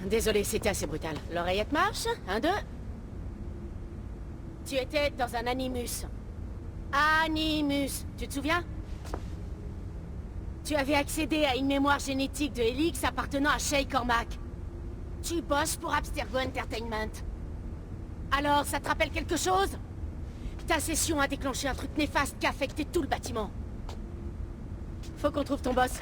désolé, c'était assez brutal. L'oreillette marche? 1, 2. Tu étais dans un Animus. Animus, tu te souviens? Tu avais accédé à une mémoire génétique de Helix appartenant à Shay Cormac. Tu bosses pour Abstergo Entertainment. Alors, ça te rappelle quelque chose? Ta session a déclenché un truc néfaste qui a affecté tout le bâtiment. Faut qu'on trouve ton boss.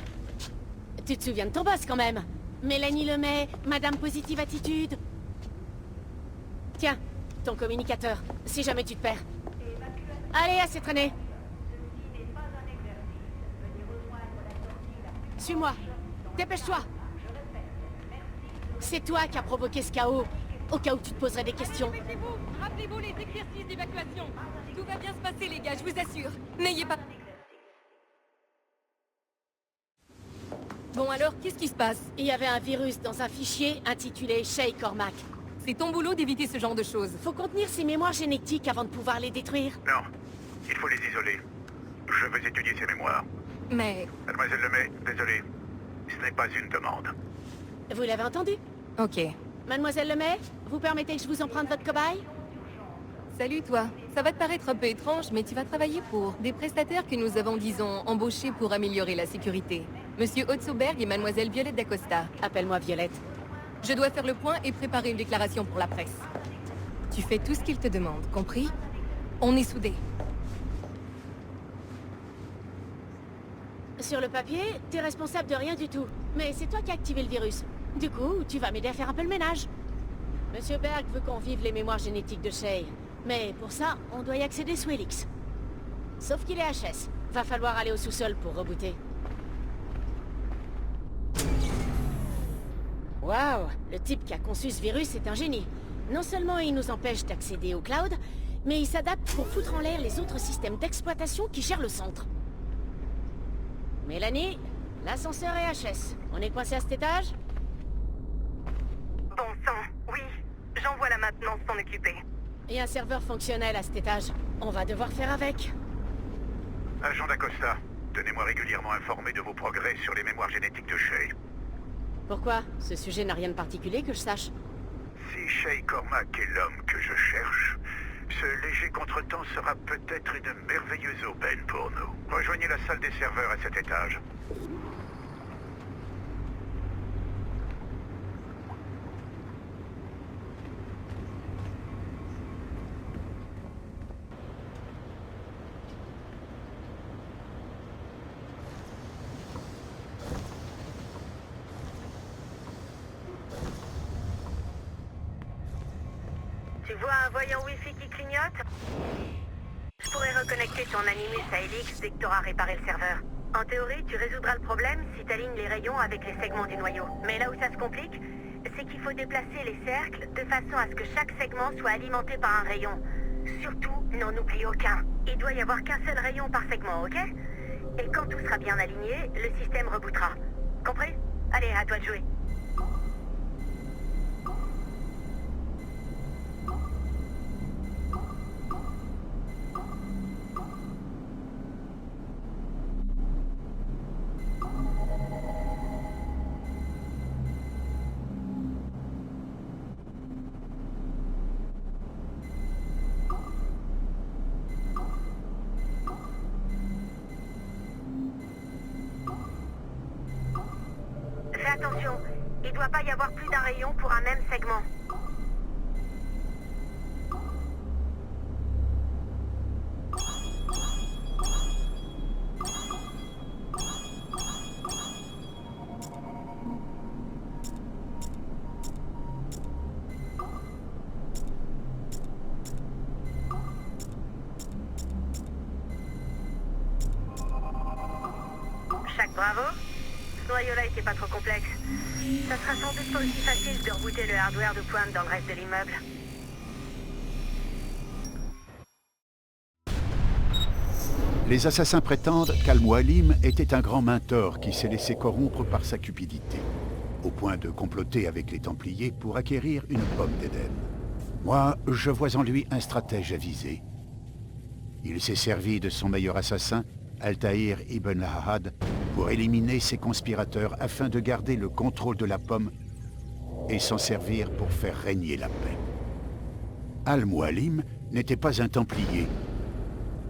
Tu te souviens de ton boss quand même? Mélanie Lemay, Madame Positive Attitude. Tiens, ton communicateur, si jamais tu te perds. Allez, assez traîné. Suis-moi. Dépêche-toi. C'est toi qui as provoqué ce chaos, au cas où tu te poserais des questions. Rappelez-vous les exercices d'évacuation. Tout va bien se passer, les gars, je vous assure. N'ayez pas... Bon alors, qu'est-ce qui se passe? Il y avait un virus dans un fichier intitulé Shay Cormac. C'est ton boulot d'éviter ce genre de choses. Faut contenir ces mémoires génétiques avant de pouvoir les détruire. Non, il faut les isoler. Je veux étudier ces mémoires. Mais... Mademoiselle Lemay, désolé. Ce n'est pas une demande. Vous l'avez entendu? Ok. Mademoiselle Lemay, vous permettez que je vous emprunte votre cobaye? Salut toi. Ça va te paraître un peu étrange, mais tu vas travailler pour des prestataires que nous avons, disons, embauchés pour améliorer la sécurité. Monsieur Otzoberg et Mademoiselle Violette d'Acosta. Appelle-moi Violette. Je dois faire le point et préparer une déclaration pour la presse. Tu fais tout ce qu'ils te demandent, compris? On est soudés. Sur le papier, t'es responsable de rien du tout. Mais c'est toi qui as activé le virus. Du coup, tu vas m'aider à faire un peu le ménage. Monsieur Berg veut qu'on vive les mémoires génétiques de Shay. Mais pour ça, on doit y accéder sous Helix. Sauf qu'il est HS. Va falloir aller au sous-sol pour rebooter. Waouh! Le type qui a conçu ce virus est un génie. Non seulement il nous empêche d'accéder au cloud, mais il s'adapte pour foutre en l'air les autres systèmes d'exploitation qui gèrent le centre. Mélanie, l'ascenseur est HS. On est coincé à cet étage? Bon sang, oui. J'envoie la maintenance s'en occuper. Et un serveur fonctionnel à cet étage. On va devoir faire avec. Agent d'Acosta, tenez-moi régulièrement informé de vos progrès sur les mémoires génétiques de Shay. Pourquoi? Ce sujet n'a rien de particulier que je sache. Si Shay Cormac est l'homme que je cherche, ce léger contretemps sera peut-être une merveilleuse aubaine pour nous. Rejoignez la salle des serveurs à cet étage. Tu vois un voyant Wi-Fi qui clignote? Je pourrais reconnecter ton Animus à Helix dès que tu auras réparé le serveur. En théorie, tu résoudras le problème si tu alignes les rayons avec les segments du noyau. Mais là où ça se complique, c'est qu'il faut déplacer les cercles de façon à ce que chaque segment soit alimenté par un rayon. Surtout, n'en oublie aucun. Il doit y avoir qu'un seul rayon par segment, ok? Et quand tout sera bien aligné, le système rebootera. Compris? Allez, à toi de jouer. Fais attention, il doit pas y avoir plus d'un rayon pour un même segment. Chaque bravo. Ce noyau-là était pas trop complexe. Ça sera sans doute pas aussi facile de rebooter le hardware de pointe dans le reste de l'immeuble. Les assassins prétendent qu'Al-Mualim était un grand mentor qui s'est laissé corrompre par sa cupidité, au point de comploter avec les Templiers pour acquérir une pomme d'Éden. Moi, je vois en lui un stratège avisé. Il s'est servi de son meilleur assassin, Altaïr ibn Ahad, pour éliminer ses conspirateurs afin de garder le contrôle de la pomme et s'en servir pour faire régner la paix. Al-Mualim n'était pas un Templier,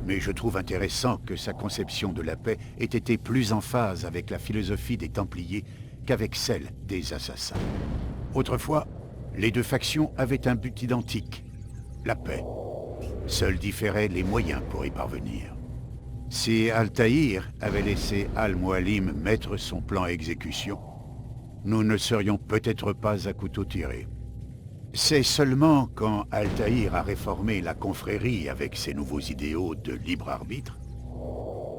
mais je trouve intéressant que sa conception de la paix ait été plus en phase avec la philosophie des Templiers qu'avec celle des Assassins. Autrefois, les deux factions avaient un but identique, la paix. Seuls différaient les moyens pour y parvenir. Si Altaïr avait laissé Al-Mualim mettre son plan à exécution, nous ne serions peut-être pas à couteau tiré. C'est seulement quand Altaïr a réformé la confrérie avec ses nouveaux idéaux de libre arbitre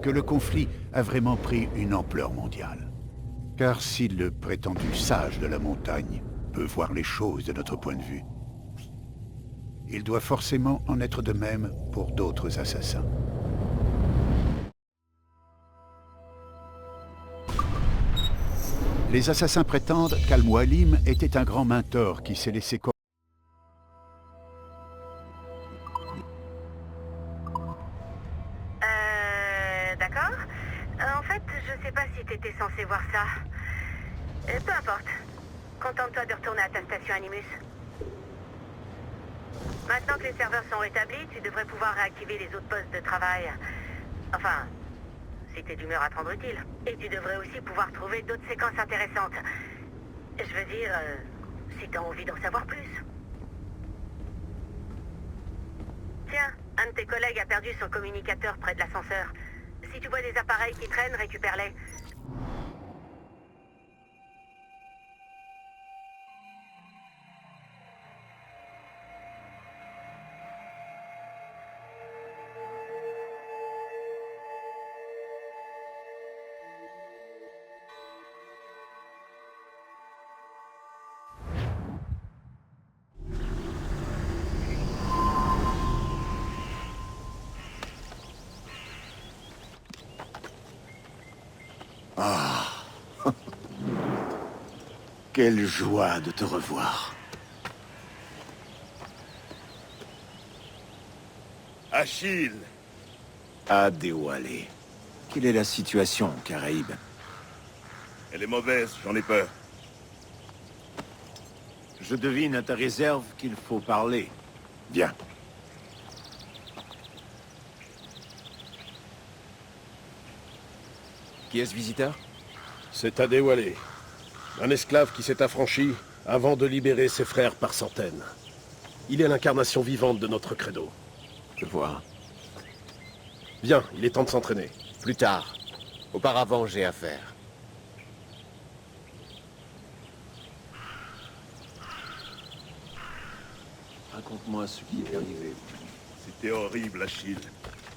que le conflit a vraiment pris une ampleur mondiale. Car si le prétendu sage de la montagne peut voir les choses de notre point de vue, il doit forcément en être de même pour d'autres assassins. Les assassins prétendent qu'Al-Mualim était un grand mentor qui s'est laissé D'accord. En fait, je sais pas si t'étais censé voir ça. Peu importe. Contente-toi de retourner à ta station Animus. Maintenant que les serveurs sont rétablis, tu devrais pouvoir réactiver les autres postes de travail. Enfin, si t'es d'humeur à te rendre utile. Et tu devrais aussi pouvoir trouver d'autres séquences intéressantes. Je veux dire, si t'as envie d'en savoir plus. Tiens, un de tes collègues a perdu son communicateur près de l'ascenseur. Si tu vois des appareils qui traînent, récupère-les. Quelle joie de te revoir. Achille! Adéwalé. Quelle est la situation, Caraïbe? Elle est mauvaise, j'en ai peur. Je devine à ta réserve qu'il faut parler. Viens. Qui est ce visiteur? C'est Adéwalé. Un esclave qui s'est affranchi avant de libérer ses frères par centaines. Il est l'incarnation vivante de notre credo. Je vois. Viens, il est temps de s'entraîner. Plus tard. Auparavant, j'ai affaire. Raconte-moi ce qui est arrivé. C'était horrible, Achille.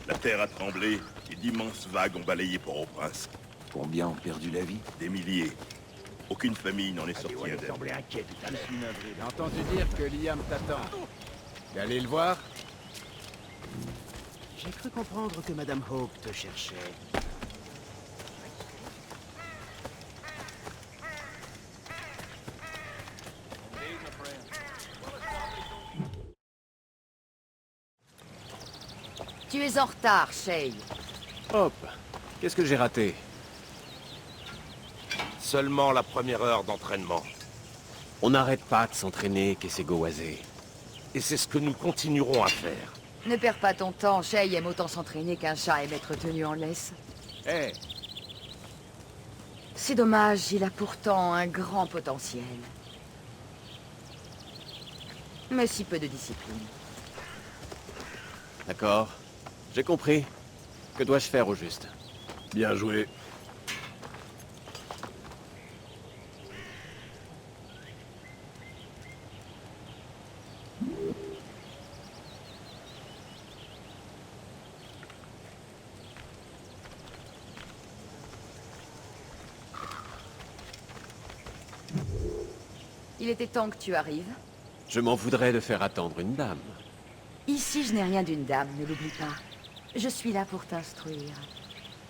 La terre a tremblé et d'immenses vagues ont balayé Port-au-Prince. Combien ont perdu la vie? Des milliers. Aucune famille n'en est sortie indemne. J'ai entendu dire que Liam t'attend. T'es allé le voir? J'ai cru comprendre que Madame Hope te cherchait. Tu es en retard, Shay. Hop. Qu'est-ce que j'ai raté? Seulement la première heure d'entraînement. On n'arrête pas de s'entraîner, Kesego-Wazé. Et c'est ce que nous continuerons à faire. Ne perds pas ton temps, Shay aime autant s'entraîner qu'un chat aime être tenu en laisse. Hé! C'est dommage, il a pourtant un grand potentiel. Mais si peu de discipline. D'accord. J'ai compris. Que dois-je faire au juste? Bien joué. Il était temps que tu arrives. Je m'en voudrais de faire attendre une dame. Ici, je n'ai rien d'une dame, ne l'oublie pas. Je suis là pour t'instruire.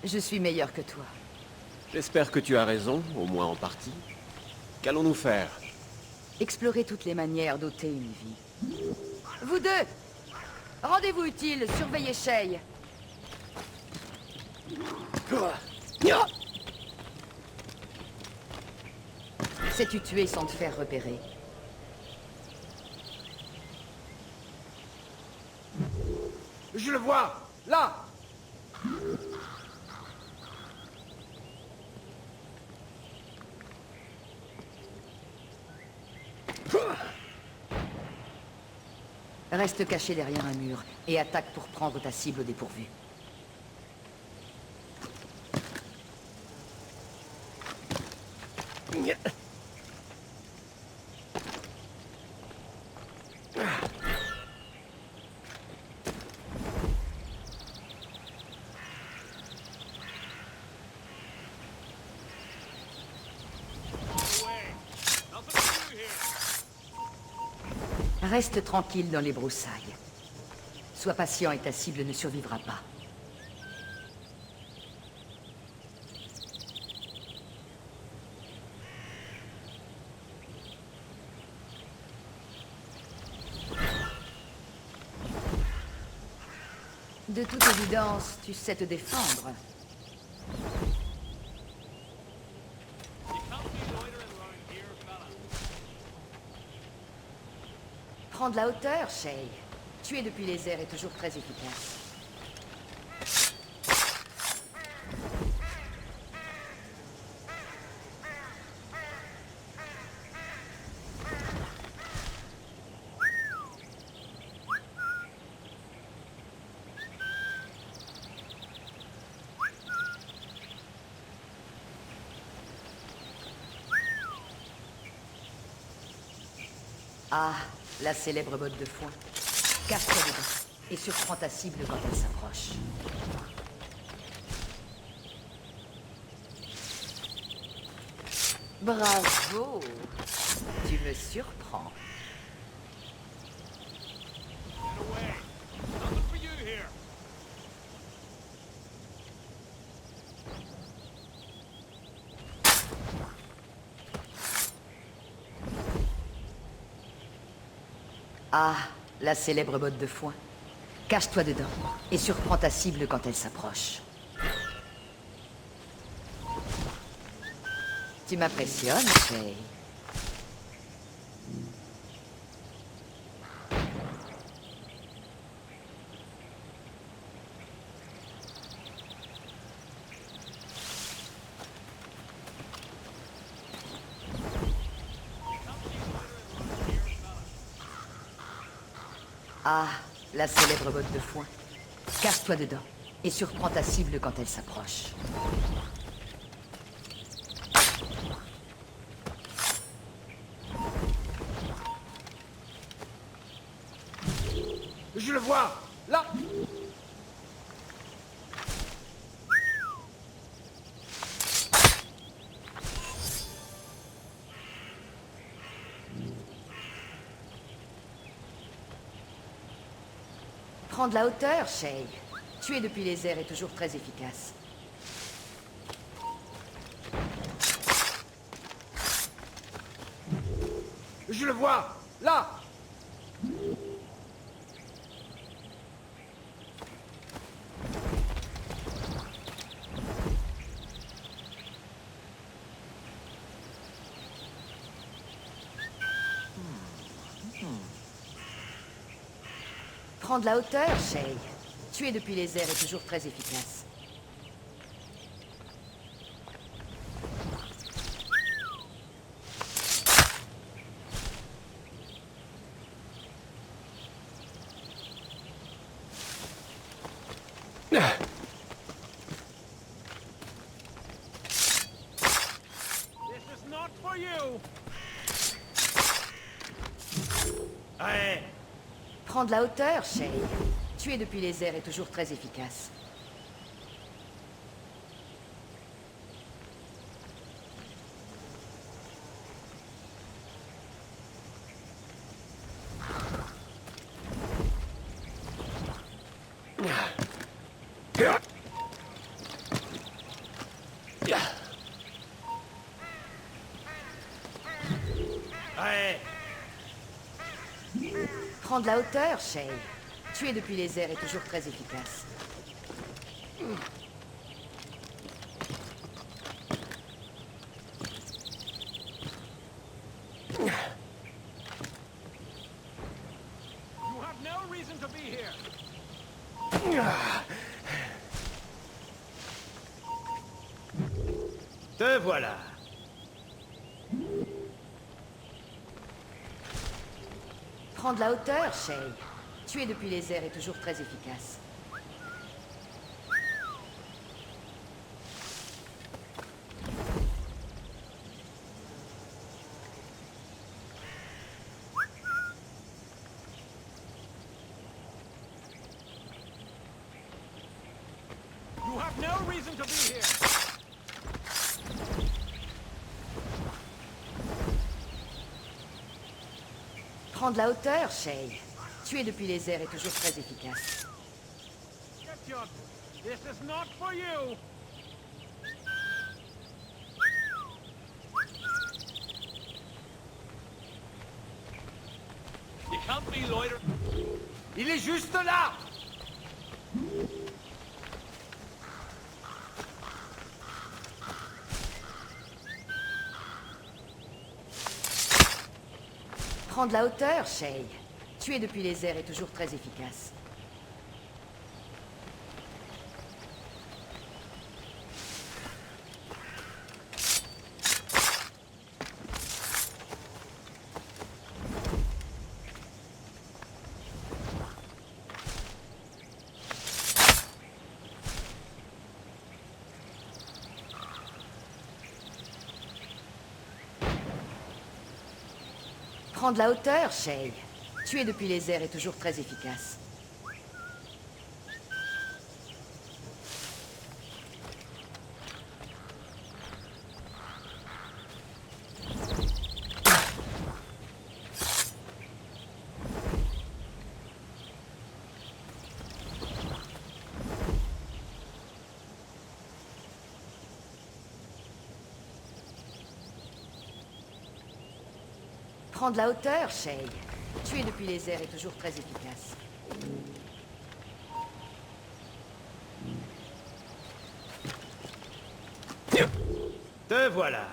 Je suis meilleur que toi. J'espère que tu as raison, au moins en partie. Qu'allons-nous faire? Explorer toutes les manières d'ôter une vie. Vous deux! Rendez-vous utile, surveillez Shay. Sais-tu tuer sans te faire repérer? vois! Là! Reste caché derrière un mur et attaque pour prendre ta cible au dépourvu. Reste tranquille dans les broussailles. Sois patient et ta cible ne survivra pas. De toute évidence, tu sais te défendre. Prends de la hauteur, Shay. Tuer depuis les airs est toujours très efficace. Ah, la célèbre botte de foin. Casse-toi dedans et surprends ta cible quand elle s'approche. Bravo! Tu me surprends. Ah, la célèbre botte de foin. Cache-toi dedans et surprends ta cible quand elle s'approche. Tu m'impressionnes, Shay. Ah, la célèbre botte de foin. Cache-toi dedans et surprends ta cible quand elle s'approche. Je le vois! Là! Prends de la hauteur, Shay. Tuer depuis les airs est toujours très efficace. Je le vois! Là! Prends de la hauteur, Shay. Tuer depuis les airs est toujours très efficace. Prends de la hauteur, Shay. Tuer depuis les airs est toujours très efficace. Prends de la hauteur, Shay. Tuer depuis les airs est toujours très efficace. You Te voilà. Prends de la hauteur, Shay. Tuer depuis les airs est toujours très efficace. You have no reason to be here. Prends de la hauteur, Shay. Tuer depuis les airs est toujours très efficace. Get your... This is not for you. Il est juste là. Prends de la hauteur, Shay. Tuer depuis les airs est toujours très efficace. Prends de la hauteur, Shay. Tuer depuis les airs est toujours très efficace. Prends de la hauteur, Shay. Tuer depuis les airs est toujours très efficace. Te voilà.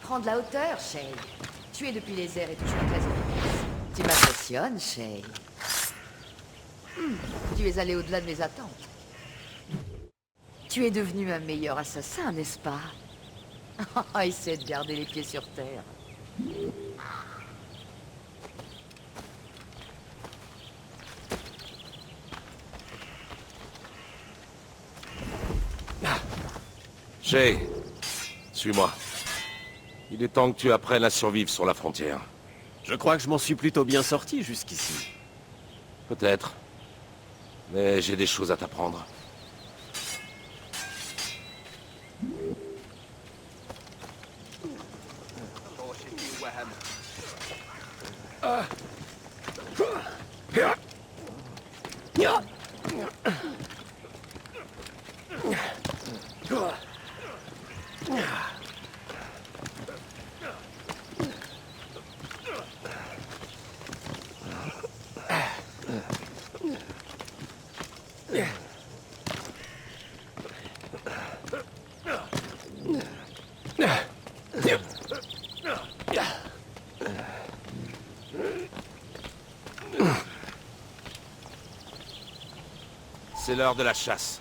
Prends de la hauteur, Shay. Tuer depuis les airs est toujours très efficace. Tu m'impressionnes, Shay. Tu es allé au-delà de mes attentes. Tu es devenu un meilleur assassin, n'est-ce pas? Essaie de garder les pieds sur terre. Shay, suis-moi. Il est temps que tu apprennes à survivre sur la frontière. Je crois que je m'en suis plutôt bien sorti jusqu'ici. Peut-être. Mais j'ai des choses à t'apprendre. C'est l'heure de la chasse.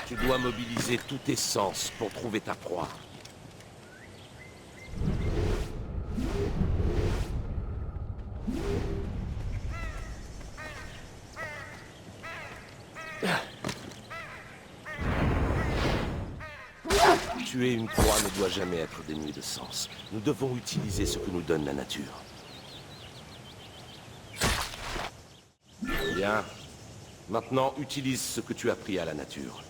Tu dois mobiliser tous tes sens pour trouver ta proie. Tuer une proie ne doit jamais être dénué de sens. Nous devons utiliser ce que nous donne la nature. Bien. Maintenant, utilise ce que tu as appris à la nature.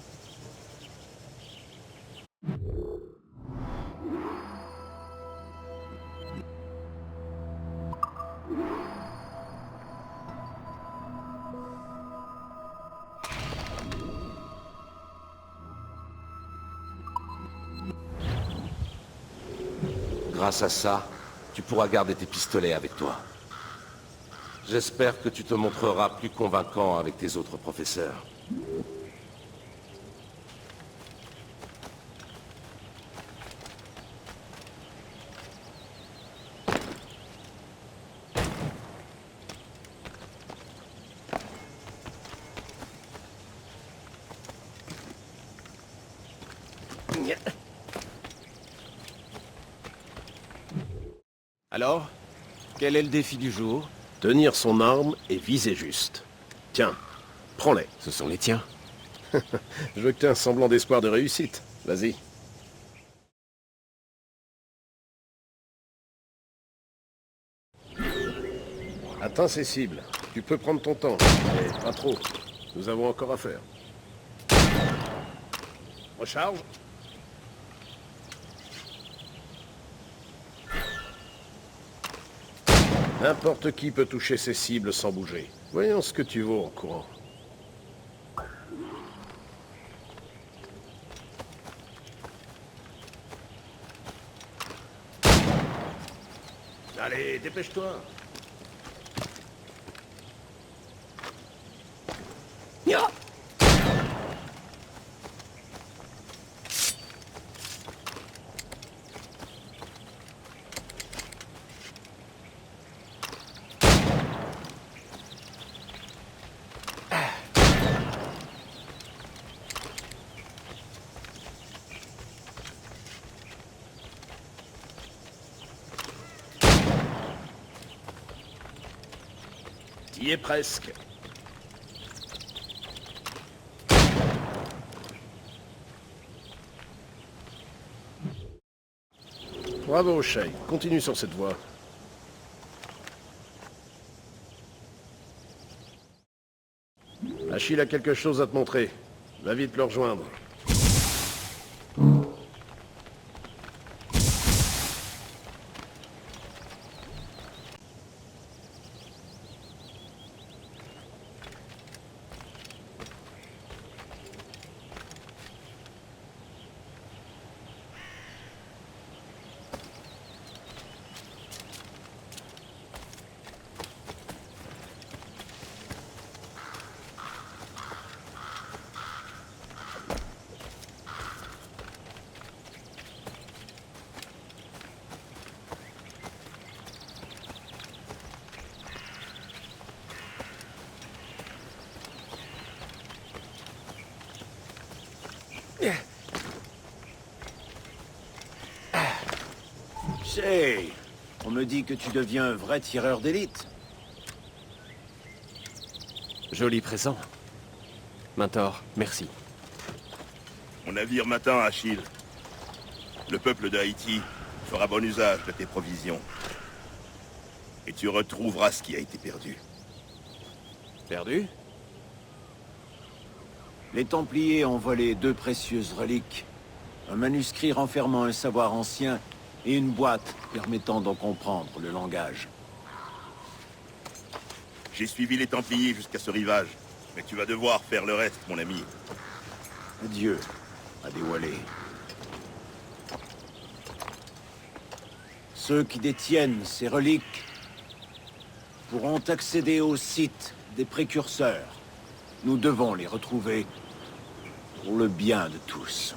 grâce à ça, tu pourras garder tes pistolets avec toi. J'espère que tu te montreras plus convaincant avec tes autres professeurs. Alors, quel est le défi du jour? Tenir son arme et viser juste. Tiens, prends-les. Ce sont les tiens. Je veux que tu aies un semblant d'espoir de réussite. Vas-y. Atteins ces cibles. Tu peux prendre ton temps, mais pas trop. Nous avons encore à faire. Recharge. N'importe qui peut toucher ces cibles sans bouger. Voyons ce que tu vaux en courant. Allez, dépêche-toi. T'y es presque. Bravo, Shay. Continue sur cette voie. Achille a quelque chose à te montrer. Va vite le rejoindre. Shay, on me dit que tu deviens un vrai tireur d'élite. Joli présent. Mentor, merci. Mon navire m'attend, Achille. Le peuple d'Haïti fera bon usage de tes provisions. Et tu retrouveras ce qui a été perdu. Perdu? Les Templiers ont volé 2 précieuses reliques. Un manuscrit renfermant un savoir ancien et une boîte permettant d'en comprendre le langage. J'ai suivi les Templiers jusqu'à ce rivage, mais tu vas devoir faire le reste, mon ami. Adieu, Adéwalé. Ceux qui détiennent ces reliques pourront accéder au site des précurseurs. Nous devons les retrouver pour le bien de tous.